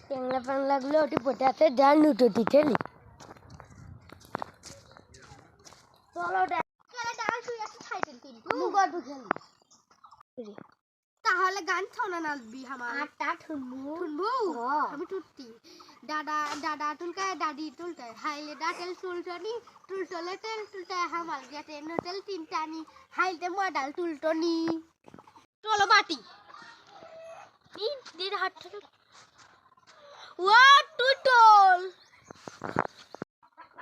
ট্যাংলা ফ্যাংলাগুলো ওটি পোটাতে ডাল নুটোটি খেলি। চলো ডাল শুয়ে আসি খাইতেন কিন্তু গল্প খেলি। তাহলে গান শোনা নাচবি আমার আটটা ঠুনবু আমি টুটতি দাদা টুলকায় দাদি টুলকায় হাইলে ডাটেল টুলটনি টুলটলে তেল টুলটায় হামাল গেতে নোটেল তিনটানি হাইলতে মডাল টুলটনি চলো বাটি দিন হাত ও টুটল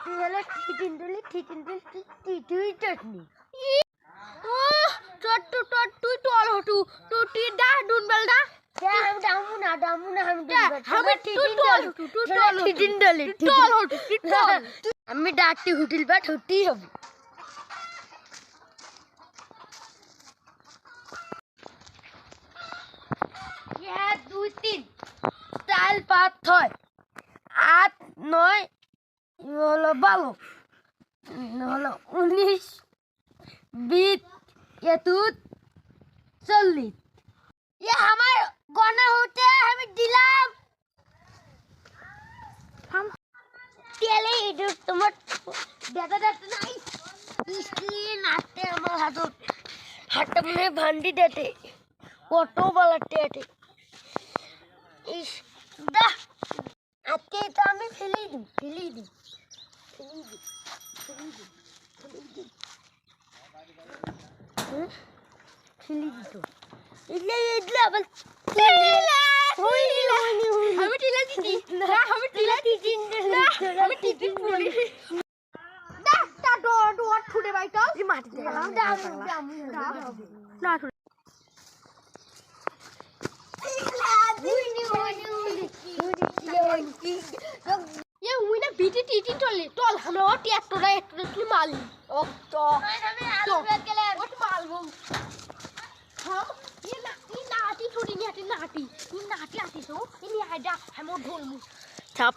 হলো ঠিটিন চটনি ও টট্টু টট্টু টল হটু টুটি ডা ডুনবেল ডা আমি ডাকতে হুটিল বা ঠুটি হবে। দুই তিন চাল পাঁচ ছয় আট নয় হলো 12 হলো 19 20 21 40 আমার গনা হতে আমি দিলাম তেলে এটা তোমার দাদা নাই স্ক্রিন আসতে আমার হাতটা মনে ভান্ডি দেতে কত বলাতে আটে ইস দা আজকে তো আমি ফেলে দিই তো ইলে আবার আমি টিলা দিদি না আমি টিলা দিদি না আমি টিটি পুরি দা তা ডোর ছুড়ে বাইতো মাটিতে না ये हुई ना बीटी टीटी टोल हम और टियाटोरा की माली ओ तो what मालूम हम ये नाटी थोड़ी नहीं नाटी आती तो ये आइडा हम और ढोल मु छाप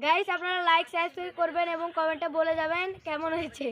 গাইস আপনারা লাইক সাবস্ক্রাইব করবেন এবং কমেন্টে বলে যাবেন কেমন হয়েছে।